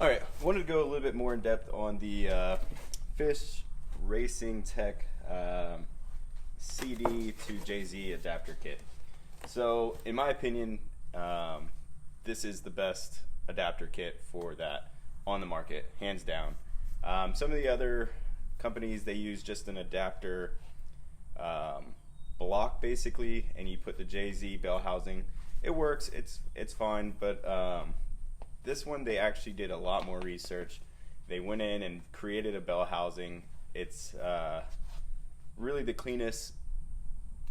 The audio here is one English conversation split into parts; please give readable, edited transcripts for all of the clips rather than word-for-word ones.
All right, I wanted to go a little bit more in depth on the Fisch Racing Tech CD to JZ adapter kit. So, in my opinion, this is the best adapter kit for that on the market, hands down. Some of the other companies, they use just an adapter block basically, and you put the JZ Bellhousing. It works, it's fine, but this one they actually did a lot more research. They went in and created a Bellhousing. It's really the cleanest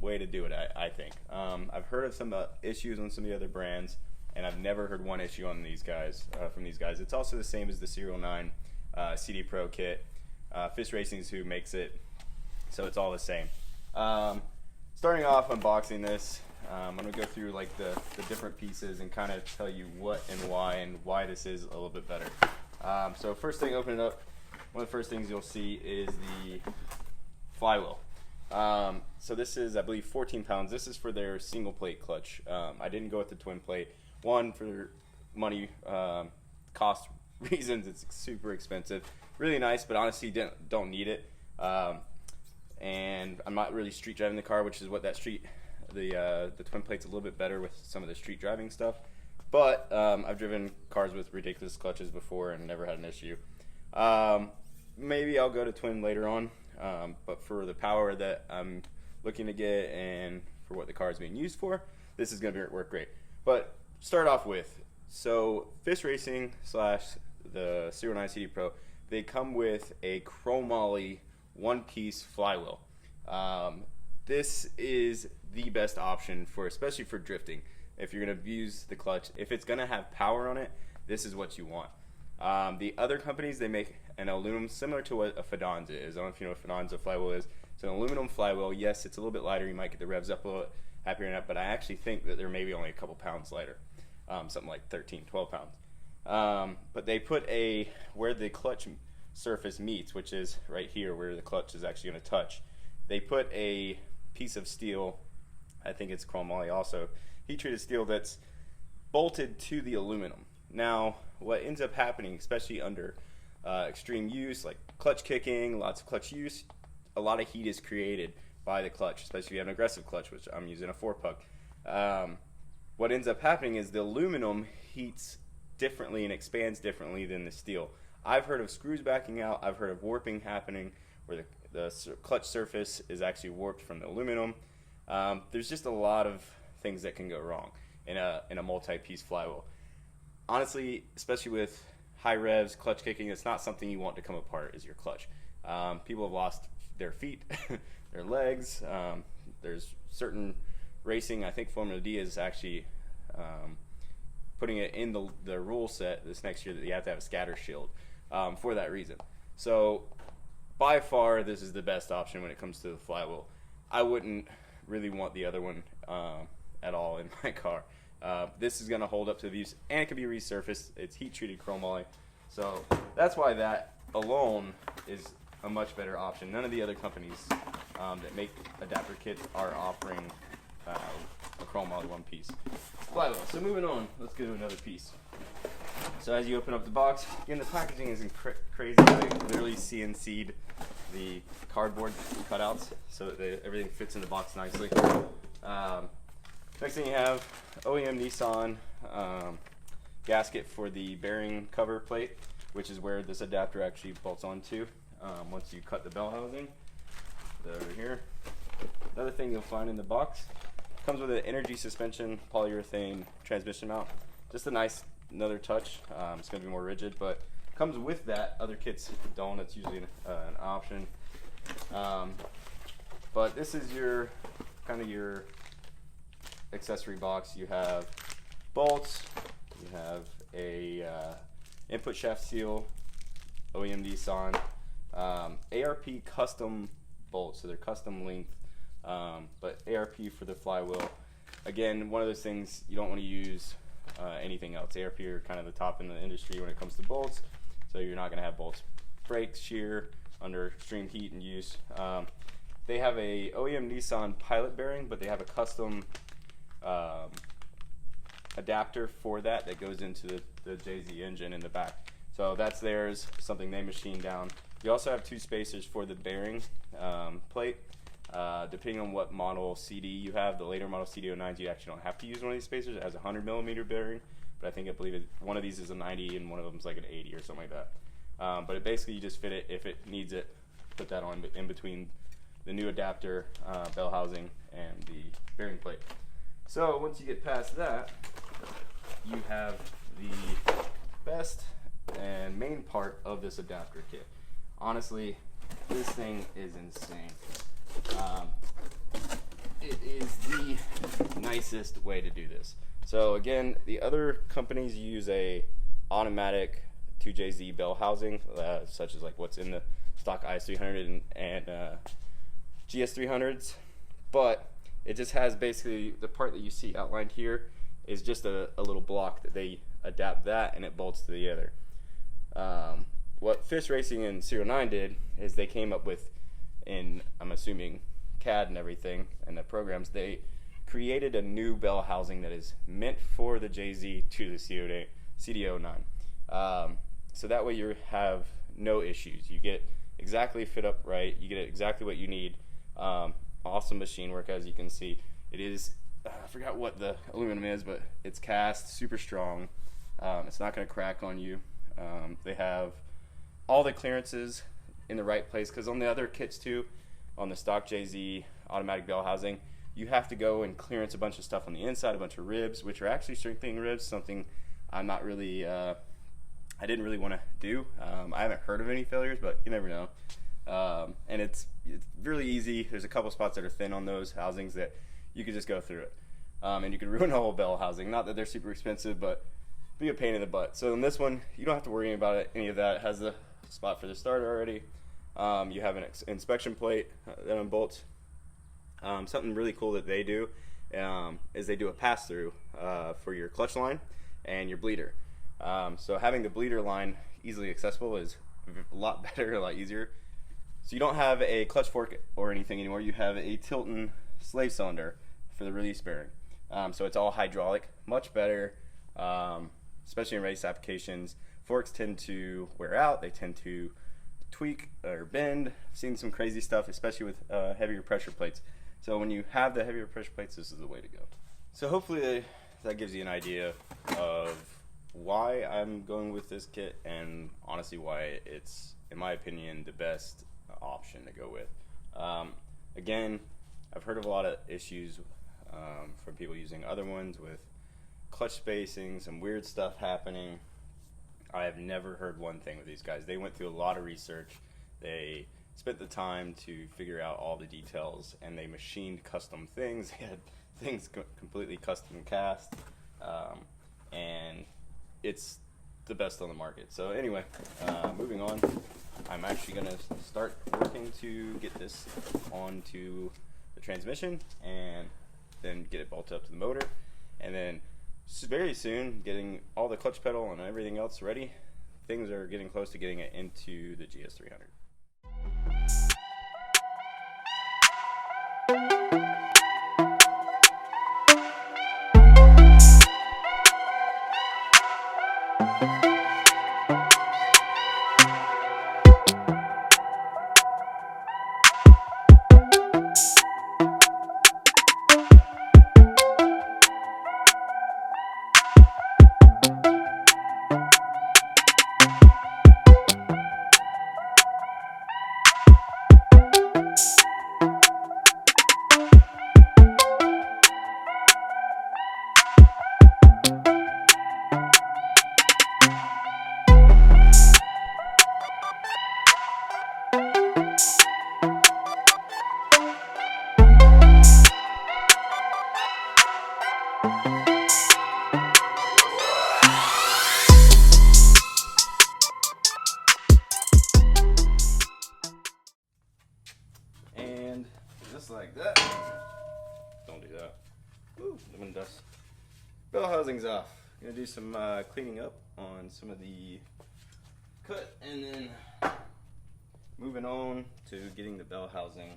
way to do it, I think. I've heard of some issues on some of the other brands, and I've never heard one issue on these guys from these guys. It's also the same as the Serial 9 CDPro kit. Fisch Racing is who makes it, so it's all the same. Starting off unboxing this, I'm going to go through like the different pieces and kind of tell you what and why this is a little bit better. So first thing, open it up. One of the first things you'll see is the flywheel. So this is, I believe, 14 pounds. This is for their single plate clutch. I didn't go with the twin plate. One, for money, cost reasons, it's super expensive. Really nice, but honestly don't need it. And I'm not really street driving the car, which is what that the twin plate's a little bit better with some of the street driving stuff. But I've driven cars with ridiculous clutches before and never had an issue. Maybe I'll go to twin later on, but for the power that I'm looking to get and for what the car is being used for, this is going to work great. But start off with, so Fisch Racing / the Serial 9 CDPro, they come with a chromoly one-piece flywheel. This is the best option for, especially for drifting. If you're going to use the clutch, if it's going to have power on it, this is what you want. The other companies, they make an aluminum similar to what a Fidanza is. I don't know if you know what Fidanza flywheel is. It's an aluminum flywheel. Yes, it's a little bit lighter. You might get the revs up a little happier than that, but I actually think that they're maybe only a couple pounds lighter, something like 13, 12 pounds. But they put where the clutch surface meets, which is right here where the clutch is actually going to touch, they put a piece of steel, I think it's chromoly also, heat-treated steel that's bolted to the aluminum. Now, what ends up happening, especially under extreme use, like clutch kicking, lots of clutch use, a lot of heat is created by the clutch, especially if you have an aggressive clutch, which I'm using a 4-puck. What ends up happening is the aluminum heats differently and expands differently than the steel. I've heard of screws backing out. I've heard of warping happening where the clutch surface is actually warped from the aluminum. There's just a lot of things that can go wrong in a multi-piece flywheel. Honestly, especially with high revs, clutch kicking, it's not something you want to come apart is your clutch. People have lost their feet, their legs. There's certain racing, I think Formula D is actually putting it in the rule set this next year that you have to have a scatter shield for that reason. So by far, this is the best option when it comes to the flywheel. I wouldn't really want the other one at all in my car. This is going to hold up to the views, and it can be resurfaced. It's heat-treated chromoly. So that's why that alone is a much better option. None of the other companies that make adapter kits are offering a chromoly one piece flywheel. So moving on, let's go to another piece. So as you open up the box, again, the packaging isn't crazy. They literally CNC'd the cardboard cutouts so that everything fits in the box nicely. Next thing you have OEM Nissan gasket for the bearing cover plate, which is where this adapter actually bolts onto once you cut the bell housing. Over here. Another thing you'll find in the box comes with an energy suspension polyurethane transmission mount. Just a nice another touch. It's going to be more rigid, but comes with that. Other kits don't. It's usually an option. But this is your kind of your accessory box. You have bolts. You have a input shaft seal, OEM Nissan, ARP custom bolts, so they're custom length, but ARP for the flywheel. Again, one of those things you don't want to use anything else. ARP are kind of the top in the industry when it comes to bolts, so you're not going to have bolts break, shear under extreme heat and use. They have a OEM Nissan pilot bearing, but they have a custom adapter for that goes into the JZ engine in the back. So that's theirs, something they machined down. You also have 2 spacers for the bearing plate. Depending on what model CD you have, the later model CD9s, you actually don't have to use one of these spacers. It has a 100mm bearing, but I believe one of these is a 90 and one of them is like an 80 or something like that. But it basically, you just fit it if it needs it, put that on in between the new adapter, bell housing, and the bearing plate. So once you get past that, you have the best and main part of this adapter kit. Honestly, this thing is insane. It is the nicest way to do this. So again, the other companies use a automatic 2JZ bell housing, such as like what's in the stock IS300 and GS300s, but it just has basically the part that you see outlined here is just a little block that they adapt that and it bolts to the other. What Fisch Racing and Serial 9 did is they came up with, in I'm assuming CAD and everything and the programs, they created a new bell housing that is meant for the JZ to the CD09. So that way you have no issues. You get exactly fit up right. You get exactly what you need. Awesome machine work, as you can see. It is, I forgot what the aluminum is, but it's cast, super strong. It's not going to crack on you. They have all the clearances in the right place, because on the other kits too, on the stock JZ automatic bell housing, you have to go and clearance a bunch of stuff on the inside, a bunch of ribs, which are actually strengthening ribs, something I'm not really, I didn't really want to do. I haven't heard of any failures, but you never know. And it's really easy. There's a couple spots that are thin on those housings that you could just go through it. And you can ruin a whole bell housing. Not that they're super expensive, but be a pain in the butt. So in this one, you don't have to worry about it, any of that. It has the spot for the starter already. You have an inspection plate that unbolts. Something really cool that they do is they do a pass-through for your clutch line and your bleeder. So having the bleeder line easily accessible is a lot better, a lot easier. So you don't have a clutch fork or anything anymore. You have a Tilton slave cylinder for the release bearing. So it's all hydraulic, much better, especially in race applications. Forks tend to wear out. They tend to tweak or bend. I've seen some crazy stuff, especially with heavier pressure plates. So when you have the heavier pressure plates, this is the way to go. So hopefully that gives you an idea of why I'm going with this kit, and honestly why it's, in my opinion, the best option to go with. Again, I've heard of a lot of issues from people using other ones with clutch spacing, some weird stuff happening. I have never heard one thing with these guys. They went through a lot of research. They spent the time to figure out all the details, and they machined custom things. They had things completely custom cast, and it's the best on the market. So anyway, moving on, I'm actually going to start working to get this onto the transmission and then get it bolted up to the motor, and then very soon getting all the clutch pedal and everything else ready. Things are getting close to getting it into the GS300. And just like that, don't do that. Ooh, I'm gonna dust. Bell housing's off. Gonna do some cleaning up on some of the cut, and then moving on to getting the bell housing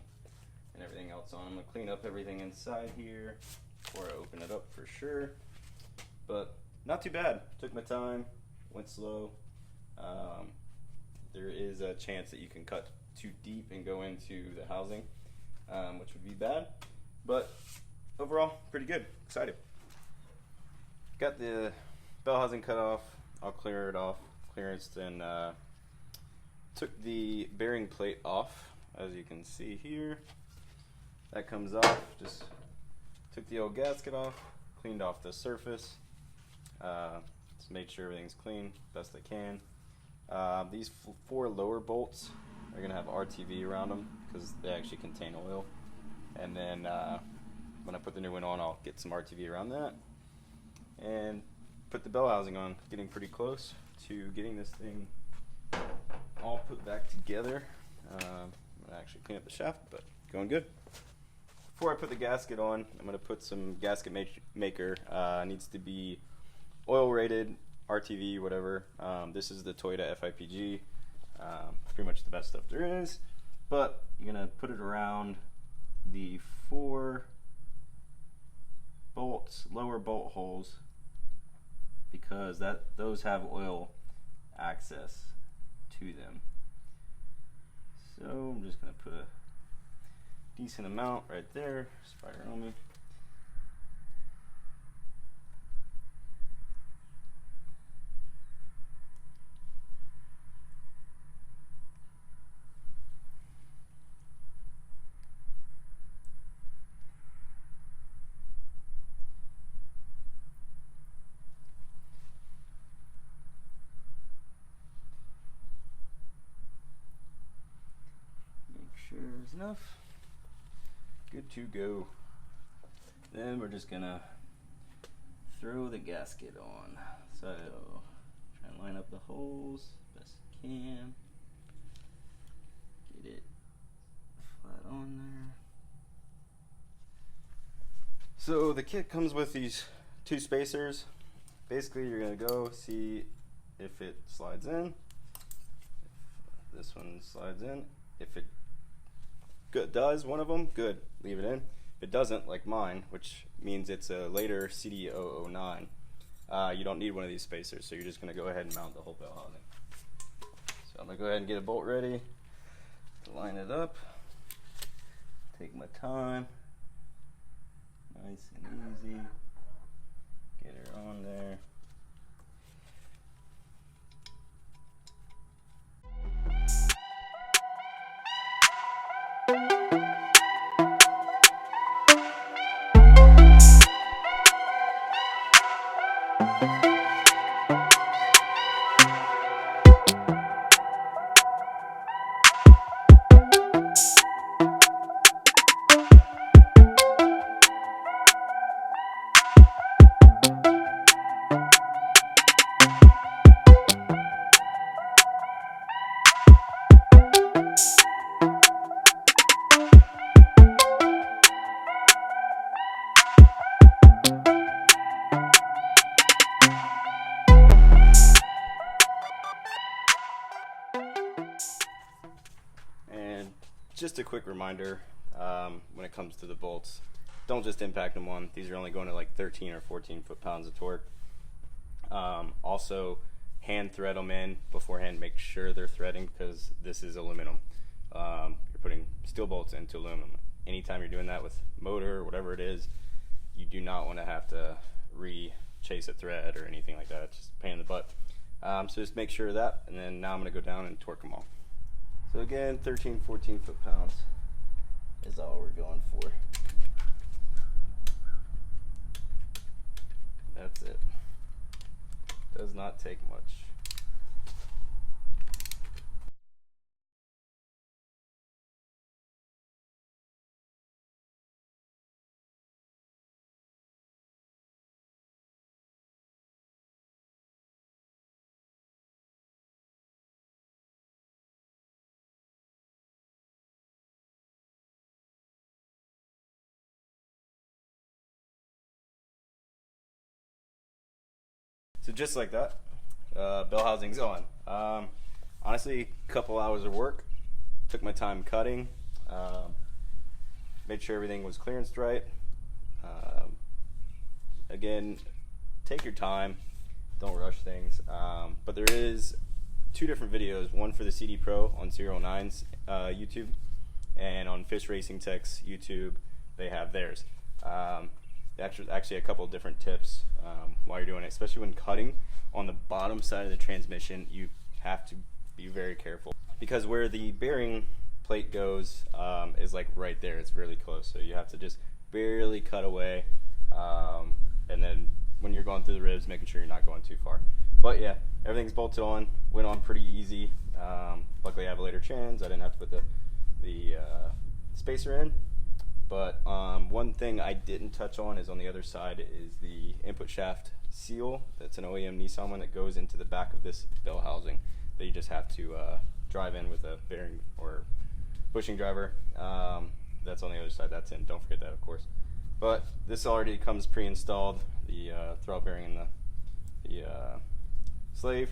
and everything else on. I'm gonna clean up everything inside here before I open it up for sure. But not too bad. Took my time, went slow, There is a chance that you can cut too deep and go into the housing, which would be bad. But overall, pretty good. Excited. Got the bell housing cut off. I'll clear it off. Clearanced and took the bearing plate off, as you can see here. That comes off. Just took the old gasket off, cleaned off the surface. Just made sure everything's clean best I can. These 4 lower bolts are going to have RTV around them because they actually contain oil. And then when I put the new one on, I'll get some RTV around that and put the bell housing on. Getting pretty close to getting this thing all put back together. I'm going to actually clean up the shaft, but going good. Before I put the gasket on, I'm going to put some gasket maker. Needs to be oil rated, RTV, whatever. This is the Toyota FIPG. Pretty much the best stuff there is. But you're going to put it around the 4 bolts, lower bolt holes, because those have oil access to them. So I'm just going to put a decent amount right there. Spider on me. Make sure there's enough. Good to go. Then we're just gonna throw the gasket on. So try and line up the holes best you can. Get it flat on there. So the kit comes with these 2 spacers. Basically, you're gonna go see if it slides in. If this one slides in. If it does, one of them, good, leave it in. If it doesn't, like mine, which means it's a later CD009, you don't need one of these spacers, so you're just going to go ahead and mount the whole bell housing. So I'm going to go ahead and get a bolt ready to line it up. Take my time, nice and easy, get her on there. And just a quick reminder, when it comes to the bolts, don't just impact them on. These are only going to like 13 or 14 foot-pounds of torque. Also, hand thread them in beforehand. Make sure they're threading because this is aluminum. You're putting steel bolts into aluminum. Anytime you're doing that with motor or whatever it is, you do not want to have to re-chase a thread or anything like that. It's just a pain in the butt. So just make sure of that, and then now I'm going to go down and torque them all. So again, 13, 14 foot-pounds is all we're going for. That's it. Does not take much. So just like that, bell housing's on. Honestly, a couple hours of work. Took my time cutting. Made sure everything was clearanced right. Again, take your time. Don't rush things. But there is two different videos, one for the CDPro on Serial Nine's YouTube, and on Fisch Racing Tech's YouTube they have theirs. Actually a couple of different tips while you're doing it, especially when cutting on the bottom side of the transmission. You have to be very careful, because where the bearing plate goes is like right there. It's really close, so you have to just barely cut away, and then when you're going through the ribs, making sure you're not going too far. But yeah, everything's bolted on, went on pretty easy. Luckily I have a later trans, I didn't have to put the spacer in. But one thing I didn't touch on is on the other side is the input shaft seal. That's an OEM Nissan one that goes into the back of this bell housing that you just have to drive in with a bearing or bushing driver. That's on the other side, that's in, don't forget that of course. But this already comes pre-installed, the throttle bearing and the slave.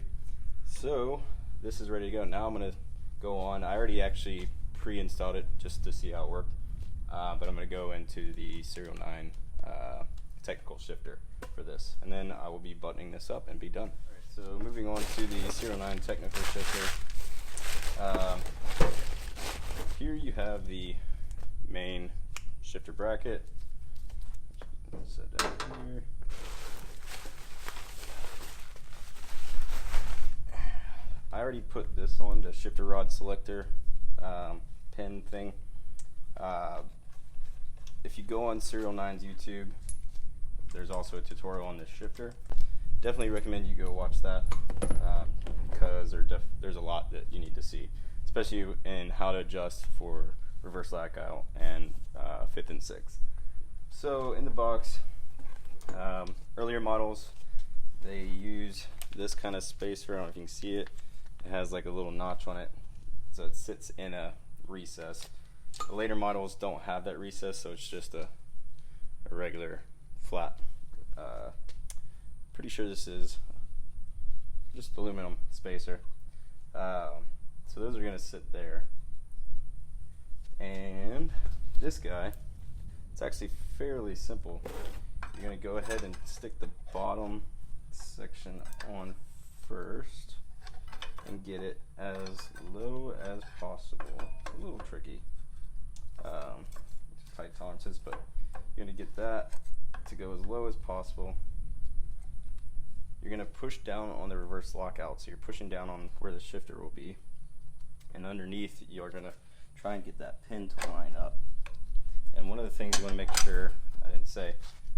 So this is ready to go. Now I'm going to go on. I already actually pre-installed it just to see how it worked. But I'm going to go into the Serial 9 technical shifter for this, and then I will be buttoning this up and be done. Alright, so moving on to the Serial 9 technical shifter. Here you have the main shifter bracket. Set that here. I already put this on the shifter rod selector pin thing. If you go on Serial 9's YouTube, there's also a tutorial on this shifter. Definitely recommend you go watch that, because there's a lot that you need to see, especially in how to adjust for reverse lag out and 5th and 6th. So in the box, earlier models, they use this kind of spacer. I don't know if you can see it. It has like a little notch on it, so it sits in a recess. The later models don't have that recess, so it's just a regular flat. Pretty sure this is just aluminum spacer. So those are going to sit there. And this guy, it's actually fairly simple. You're going to go ahead and stick the bottom section on first and get it as low as possible. It's a little tricky. Tight tolerances, but you're going to get that to go as low as possible. You're going to push down on the reverse lockout, so you're pushing down on where the shifter will be, and underneath you're going to try and get that pin to line up. And one of the things you want to make sure, I didn't say,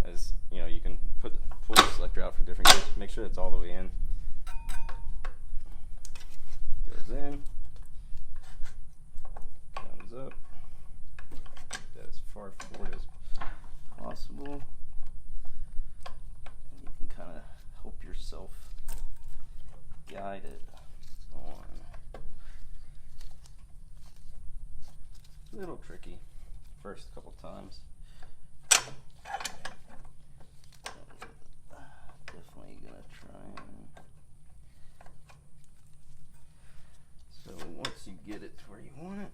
is you can pull the selector out for different gears. Make sure it's all the way in. Goes in, comes up. As far forward as possible, and you can kind of help yourself guide it on. A little tricky first couple times. Definitely gonna try and, so once you get it to where you want it,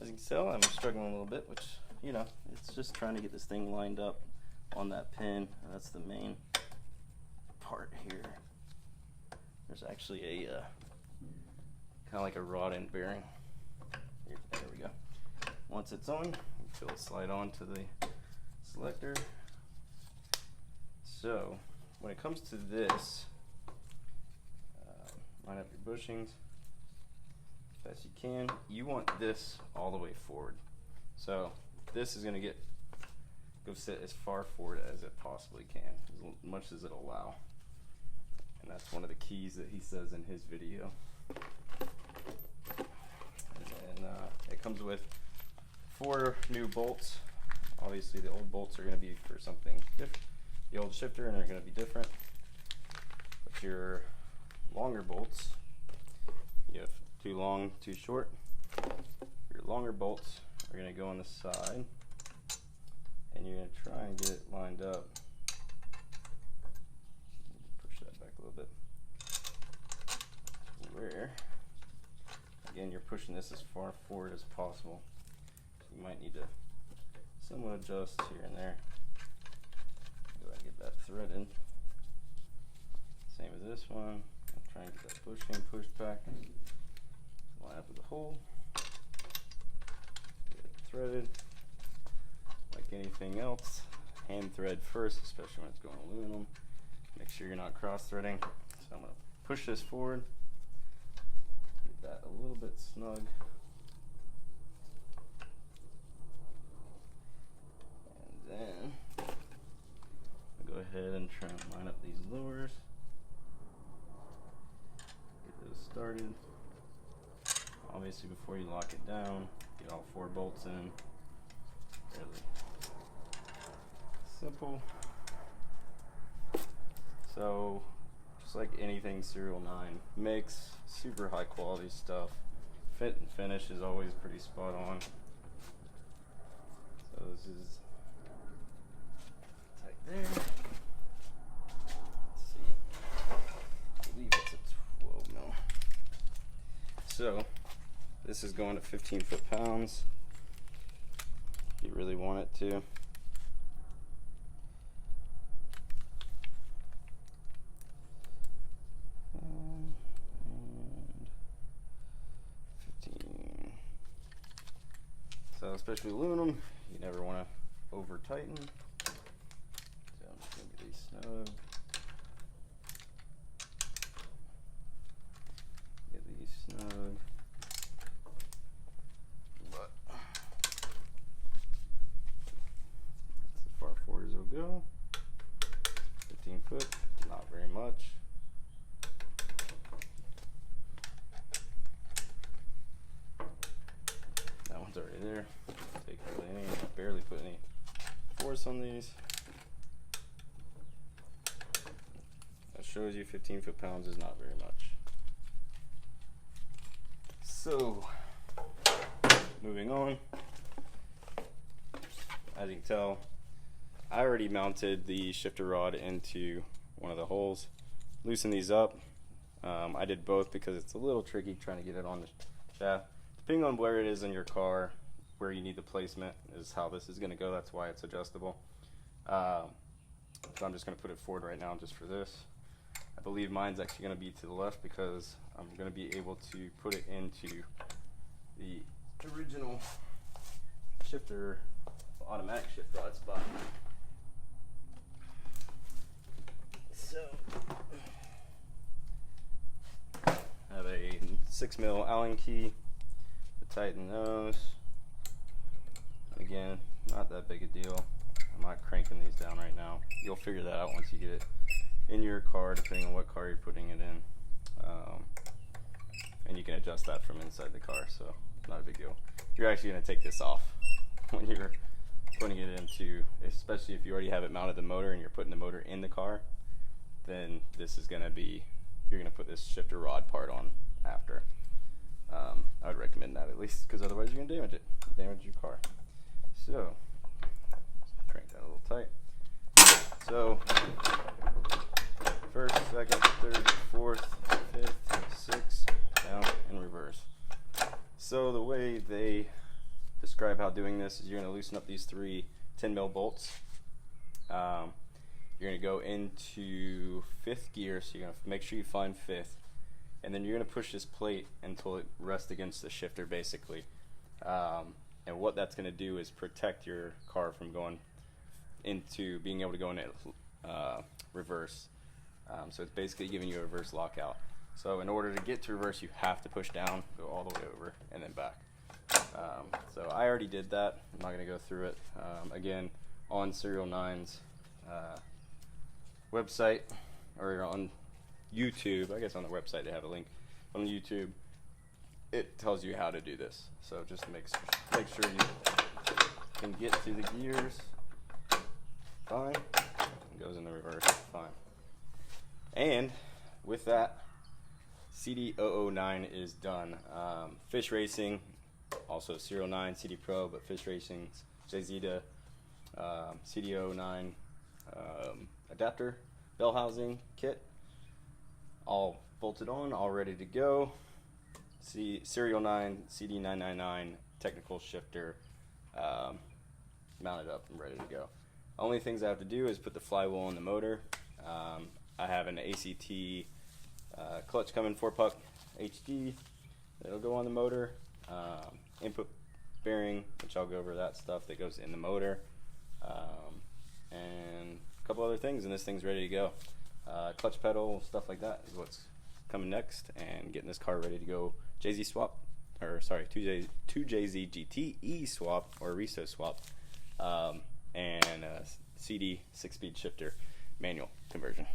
as you can tell, I'm struggling a little bit, which, it's just trying to get this thing lined up on that pin. That's the main part here. There's actually a kind of like a rod end bearing. Here, there we go. Once it's on, you feel it slide on to the selector. So when it comes to this, line up your bushings as best you can. You want this all the way forward. So this is going to go sit as far forward as it possibly can, as much as it'll allow. And that's one of the keys that he says in his video. And it comes with 4 new bolts. Obviously the old bolts are going to be for something different. The old shifter, and they're going to be different. But your longer bolts, you have 2 long, 2 short. Your longer bolts are going to go on the side, and you're going to try and get it lined up. Push that back a little bit. Where, again, you're pushing this as far forward as possible. You might need to somewhat adjust here and there. Go ahead and get that thread in. this one. I'll try and get that bushing pushed back. Line up with the hole. Get it threaded. Like anything else, hand thread first, especially when it's going aluminum. Make sure you're not cross-threading. So I'm going to push this forward. Get that a little bit snug. And then I'll go ahead and try and line up these lures. Get those started. Obviously, before you lock it down, get all 4 bolts in. Really simple. So, just like anything Serial 9 makes, super high quality stuff. Fit and finish is always pretty spot on. So this is tight there. Let's see. I believe it's a 12 mil. So this is going to 15 foot-pounds. If you really want it to. And 15. So especially aluminum, you never want to over tighten. So I'm just going to get these snug. Get these snug. But that's as far forward as it'll go. 15 foot, not very much. That one's already there. Take barely put any force on these. That shows you 15 foot-pounds is not very much. So, moving on. As you can tell, I already mounted the shifter rod into one of the holes. Loosen these up. I did both because it's a little tricky trying to get it on the shaft. Depending on where it is in your car, where you need the placement is how this is going to go. That's why it's adjustable. So I'm just going to put it forward right now just for this. I believe mine's actually going to be to the left because I'm going to be able to put it into the original shifter, automatic shift rod spot. So I have a 6 mil Allen key to tighten those. Again, not that big a deal. I'm not cranking these down right now. You'll figure that out once you get it in your car, depending on what car you're putting it in. And you can adjust that from inside the car, so not a big deal. You're actually going to take this off when you're putting it into, especially if you already have it mounted the motor and you're putting the motor in the car, then this is going to be, you're going to put this shifter rod part on after. I would recommend that at least, because otherwise you're going to damage it, damage your car. So, crank that a little tight. So, first, second, third, fourth, fifth, sixth, down, and reverse. So the way they describe how doing this is you're going to loosen up these 3 10 mil bolts. You're going to go into 5th gear, so you're going to make sure you find 5th. And then you're going to push this plate until it rests against the shifter, basically. And what that's going to do is protect your car from going into being able to go into reverse. So it's basically giving you a reverse lockout. So in order to get to reverse, you have to push down, go all the way over, and then back. So I already did that. I'm not going to go through it. Again, on Serial 9's website, or on YouTube, I guess on the website they have a link. On YouTube, it tells you how to do this. So just make sure you can get to the gears. Fine. It goes in the reverse. Fine. And with that, CD009 is done. Fisch Racing, also Serial 9 CDPro, but Fisch Racing's JZeta CD009 adapter, Bellhousing kit, all bolted on, all ready to go. Serial 9 CD999 technical shifter mounted up and ready to go. Only things I have to do is put the flywheel on the motor. I have an ACT Clutch coming 4-puck HD. It'll go on the motor. Input bearing, which I'll go over that stuff that goes in the motor. And a couple other things, and this thing's ready to go. Clutch pedal, stuff like that is what's coming next, and getting this car ready to go JZ swap, or sorry, 2JZ GTE swap, or Resto swap, and CD 6-speed shifter manual conversion.